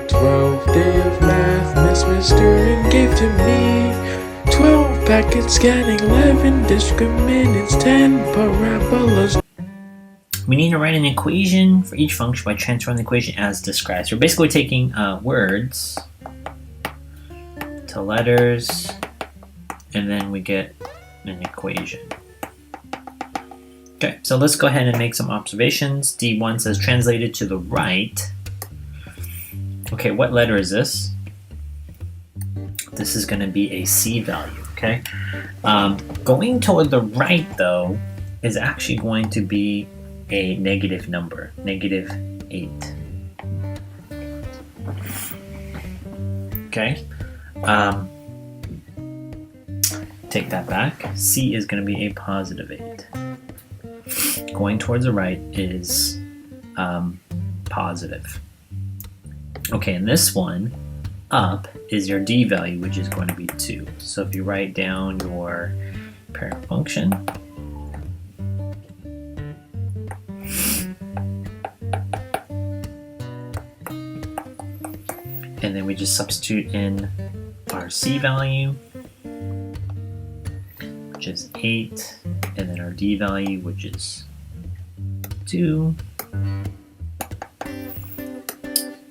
12th day of math, Miss Stern gave to me 12 packets scanning, 11 discriminants, 10 parabolas. We need to write an equation for each function by transforming the equation as described. So we're basically taking words to letters, and then we get an equation. Okay, so let's go ahead and make some observations. D1 says translated to the right. Okay, what letter is this? This is going to be a C value, okay? Going toward the right, though, is actually going to be a negative number, -8. Okay, take that back. C is going to be a +8. Going towards the right is positive. Okay, and this one up is your D value, which is going to be 2. So if you write down your parent function, and then we just substitute in our C value, which is 8, and then our D value, which is 2.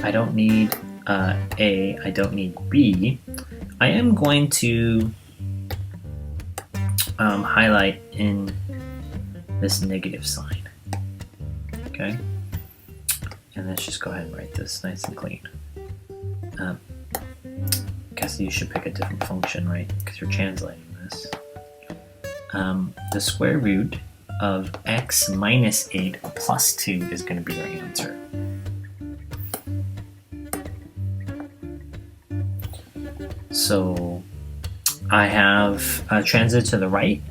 I don't need A, I don't need B. I am going to highlight in this negative sign, okay? And let's just go ahead and write this nice and clean. Guess you should pick a different function, right? Because you're translating this. The square root of x minus 8 plus 2 is going to be your answer. So I have translated to the right.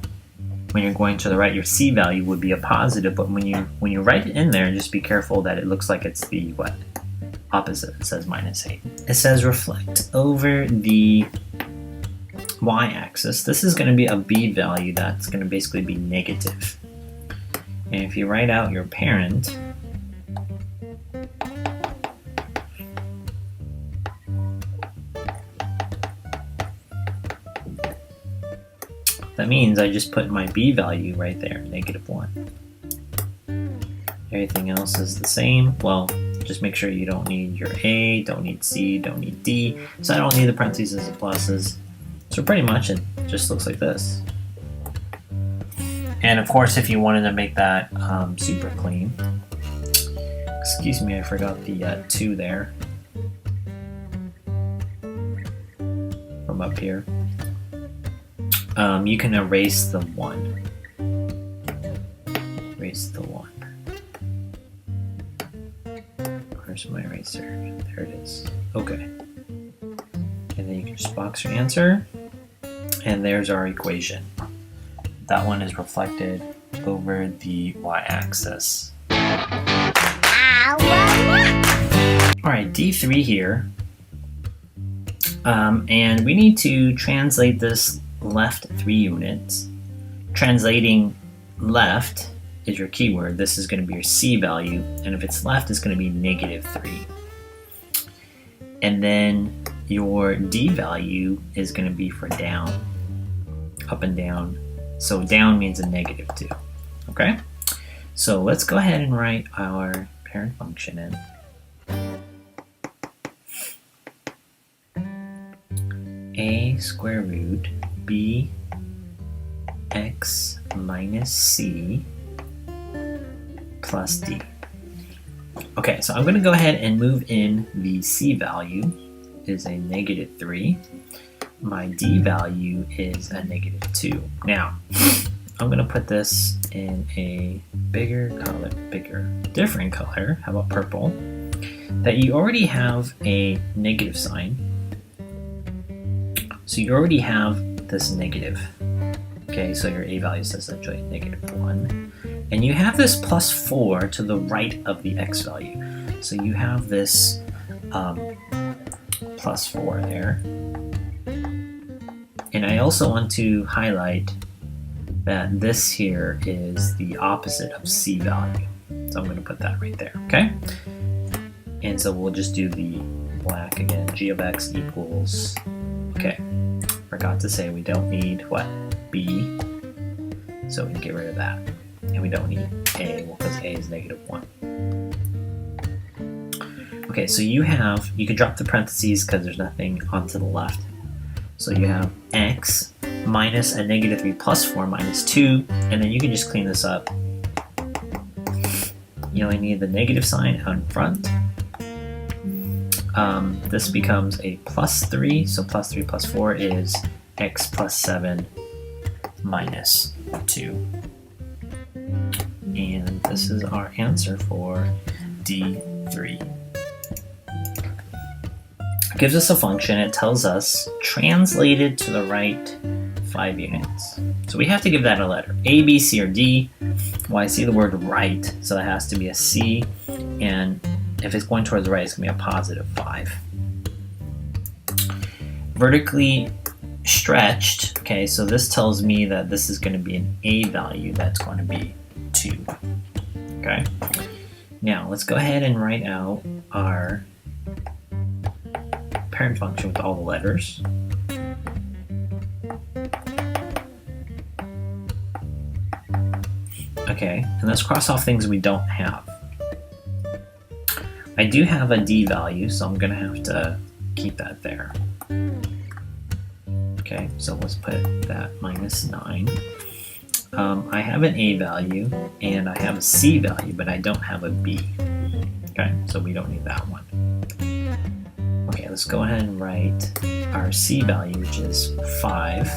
When you're going to the right, your C value would be a positive, but when you write it in there, just be careful that it looks like it's the what? Opposite. It says -8. It says reflect over the y-axis. This is going to be a B value that's going to basically be negative. And if you write out your parent, that means I just put my B value right there, -1. Everything else is the same. Well, just make sure you don't need your A, don't need C, don't need D. So I don't need the parentheses and pluses. So pretty much it just looks like this. And of course, if you wanted to make that super clean, excuse me, I forgot the 2 there from up here. You can erase the 1. Erase the 1. Where's my eraser? There it is. Okay. And then you can just box your answer. And there's our equation. That one is reflected over the y-axis. Alright, D3 here. And we need to translate this left 3 units. Translating left is your keyword. This is going to be your C value, and if it's left, it's going to be -3. And then your D value is going to be for down, up and down. So down means a -2. Okay? So let's go ahead and write our parent function in. A square root B x minus C plus D. Okay, so I'm going to go ahead and move in the C value is a -3. My D value is a -2. Now, I'm going to put this in a different color. How about purple? That you already have a negative sign. So you already have this negative. Okay, so your A value says actually -1. And you have this +4 to the right of the X value. So you have this +4 there. And I also want to highlight that this here is the opposite of C value. So I'm going to put that right there, okay? And so we'll just do the black again. G of x equals, okay, forgot to say we don't need what? B, so we can get rid of that. And we don't need A, well, because A is -1. Okay, so you can drop the parentheses because there's nothing onto the left. So you have x minus a -3 plus 4 minus 2, and then you can just clean this up. You only need the negative sign out in front. This becomes a +3, so +3 plus 4 is x plus 7 minus 2. And this is our answer for D3. It gives us a function. It tells us translated to the right 5 units. So we have to give that a letter. A, B, C, or D. Well, I see the word right, so it has to be a C. And if it's going towards the right, it's going to be a +5. Vertically stretched, okay, so this tells me that this is going to be an A value that's going to be 2. Okay? Now, let's go ahead and write out our parent function with all the letters. Okay, and let's cross off things we don't have. I do have a D value, so I'm going to have to keep that there. Okay, so let's put that -9. I have an A value, and I have a C value, but I don't have a B. Okay, so we don't need that one. Okay, let's go ahead and write our C value, which is 5.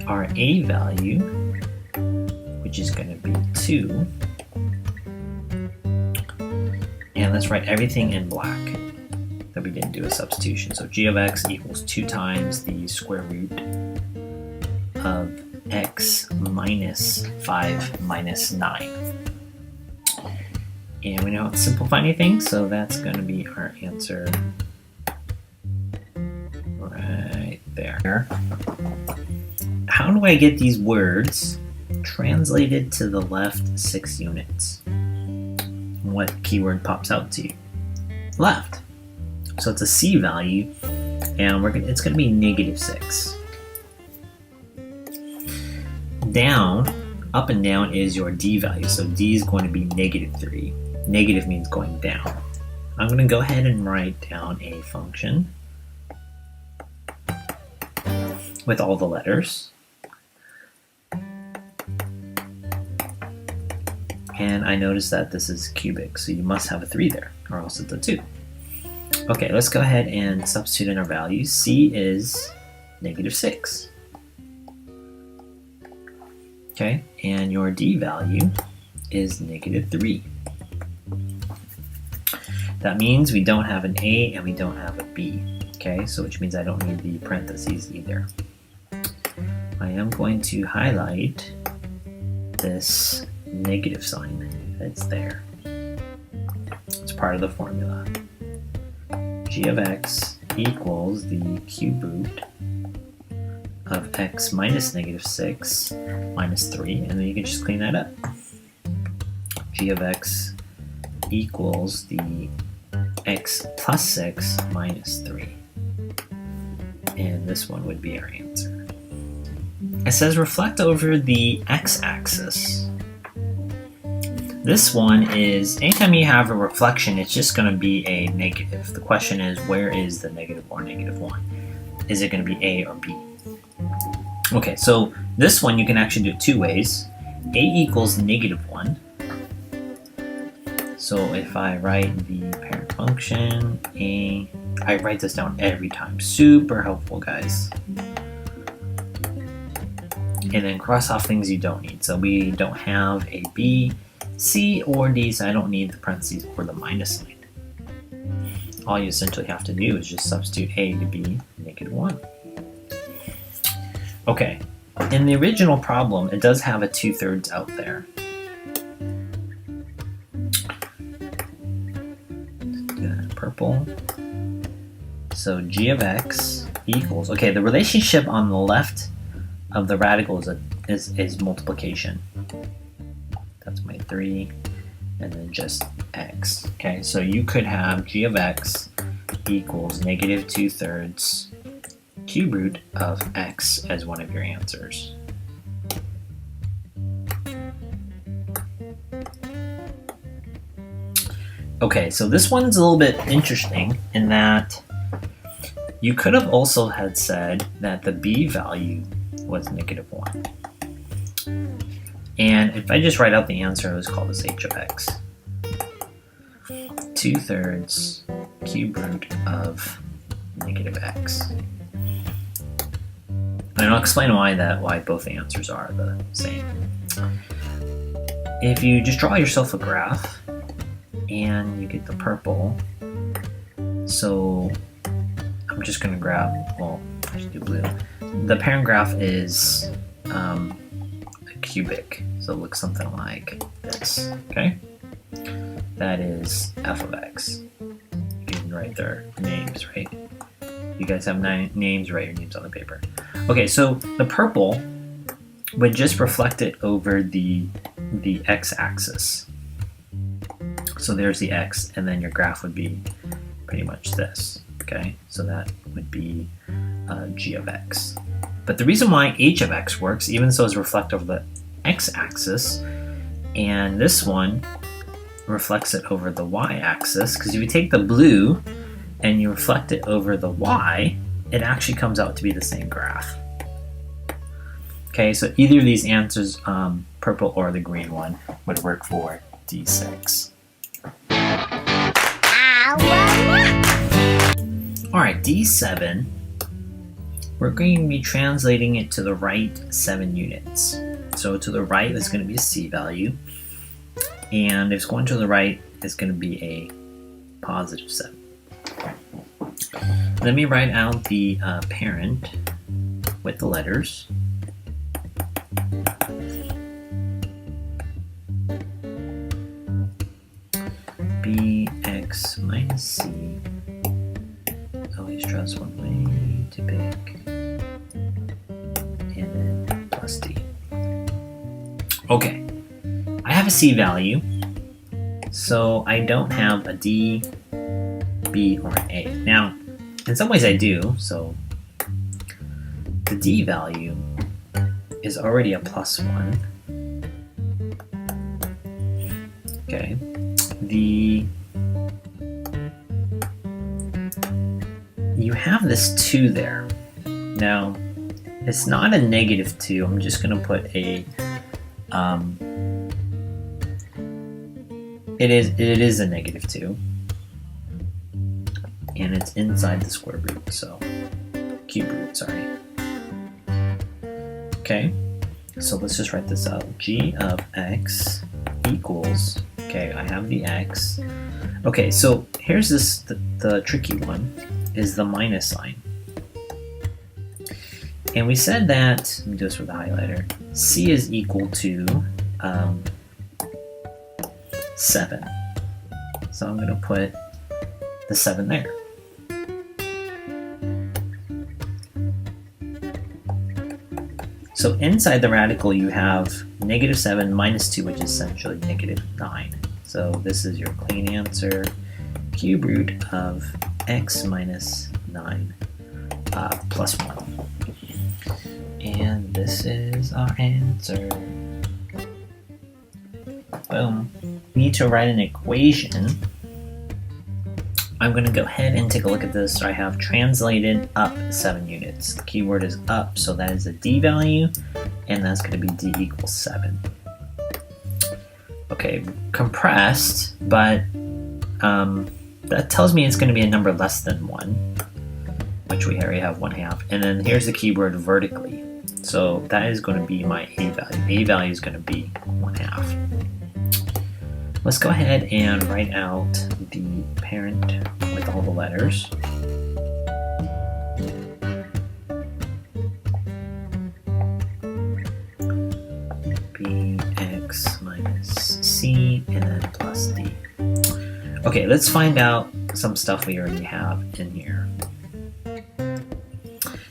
Our A value, which is going to be 2. And let's write everything in black that we didn't do a substitution. So g of x equals 2 times the square root of x minus 5 minus 9. And we know how to simplify anything, so that's going to be our answer right there. How do I get these words translated to the left 6 units? What keyword pops out to you? Left. So it's a C value, and it's going to be -6. Down, up and down is your D value, so D is going to be -3. Negative means going down. I'm going to go ahead and write down a function with all the letters. And I notice that this is cubic, so you must have a 3 there, or else it's a 2. Okay, let's go ahead and substitute in our values. C is -6. Okay, and your D value is -3. That means we don't have an A and we don't have a B. Okay, so which means I don't need the parentheses either. I am going to highlight this negative sign that's there. It's part of the formula. G of x equals the cube root of x minus -6 minus 3, and then you can just clean that up. G of x equals the x plus 6 minus 3. And this one would be our answer. It says reflect over the x-axis. This one is, anytime you have a reflection, it's just going to be a negative. The question is, where is the negative or -1? Is it going to be A or B? Okay, so this one you can actually do it 2 ways. A equals -1. So if I write the parent function, I write this down every time. Super helpful, guys. And then cross off things you don't need. So we don't have a B, C, or D, so I don't need the parentheses or the minus sign. All you essentially have to do is just substitute A to be -1. Okay, in the original problem, it does have a 2/3 out there. Purple. So G of x equals, okay, the relationship on the left of the radical is multiplication. That's my 3, and then just x. Okay, so you could have g of x equals negative 2/3 cube root of x as one of your answers. Okay, so this one's a little bit interesting in that you could have also had said that the b value was negative 1. And if I just write out the answer, let's call this h of x. 2/3 cube root of negative x. And I'll explain why both answers are the same. If you just draw yourself a graph and you get the purple, so I'm just going to grab, well, I should do blue. The parent graph is a cubic, so it looks something like this, okay? That is f of x. You can write their names, right? You guys have names, write your names on the paper. Okay, so the purple would just reflect it over the x-axis. So there's the x, and then your graph would be pretty much this, okay? So that would be g of x. But the reason why h of x works, even though it's reflect over the x-axis, and this one reflects it over the y-axis, because if you take the blue and you reflect it over the y, it actually comes out to be the same graph. Okay, so either of these answers, purple or the green one, would work for D6. Alright, D7, we're going to be translating it to the right 7 units. So to the right is going to be a C value, and if it's going to the right, it's going to be a positive 7. Let me write out the parent with the letters. Bx minus c. Always trust one way to pick. And then plus d. Okay. I have a c value, so I don't have a d, b, or an a. Now, in some ways I do, so the d value is already a plus 1. Okay. You have this 2 there. Now, it's not a negative 2. I'm just going to put a it is a negative 2, and it's inside the square root, so cube root, sorry. Okay, so let's just write this out. G of x equals, okay, I have the x. Okay, so here's this, the tricky one, is the minus sign. And we said that, let me do this with a highlighter, c is equal to 7. So I'm going to put the 7 there. So inside the radical you have negative 7 minus 2, which is essentially negative 9. So this is your clean answer, cube root of x minus 9 plus 1. And this is our answer. Boom. We need to write an equation. I'm going to go ahead and take a look at this. So I have translated up 7 units. The keyword is up, so that is a d value, and that's going to be d equals 7. Okay, compressed, but that tells me it's going to be a number less than 1, which we already have 1/2. And then here's the keyword vertically. So that is going to be my a value. A value is going to be 1/2. Let's go ahead and write out the parent with all the letters. Bx minus c and then plus d. Okay, let's find out some stuff we already have in here.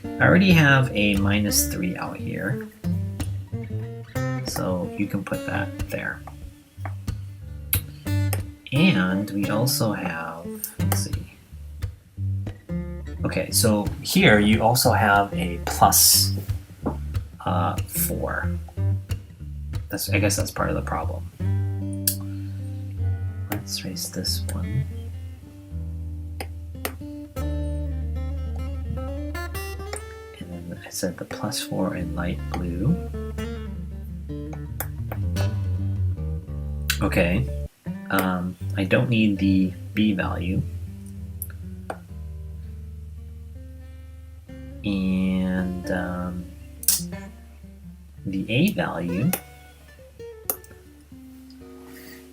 I already have a minus 3 out here, so you can put that there. And we also have, let's see. Okay, so here you also have a plus 4. I guess that's part of the problem. Let's erase this one. And then I said the plus 4 in light blue. Okay, I don't need the B value. And the A value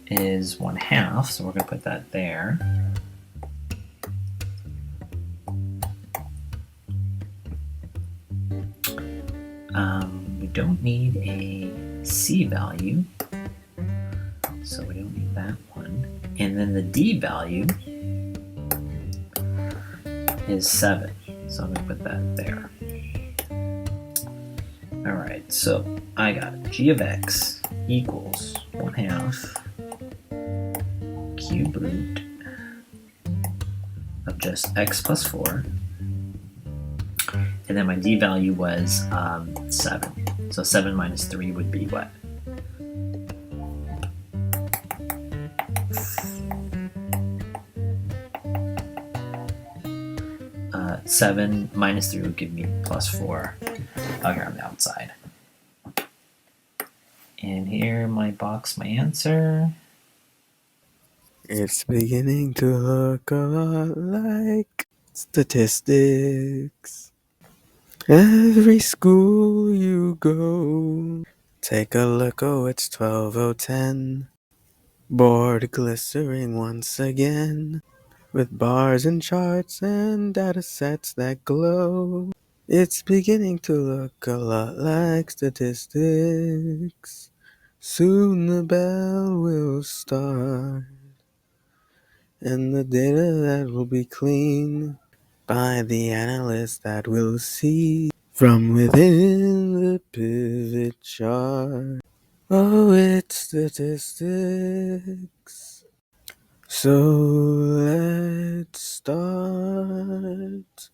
is 1/2, so we're going to put that there. We don't need a C value, so we don't need that one. And then the D value is 7, so I'm going to put that there. Alright, so I got g of x equals 1/2 cube root of just x plus 4. And then my d value was 7. So 7 minus 3 would be what? 7 minus 3 would give me plus 4 out here on the outside. And here my box, my answer. It's beginning to look a lot like statistics. Every school you go, take a look, oh, it's 12:10. Board glistering once again, with bars and charts and data sets that glow. It's beginning to look a lot like statistics. Soon the bell will start, and the data that will be clean by the analyst that will see from within the pivot chart. Oh, it's statistics. So let's start.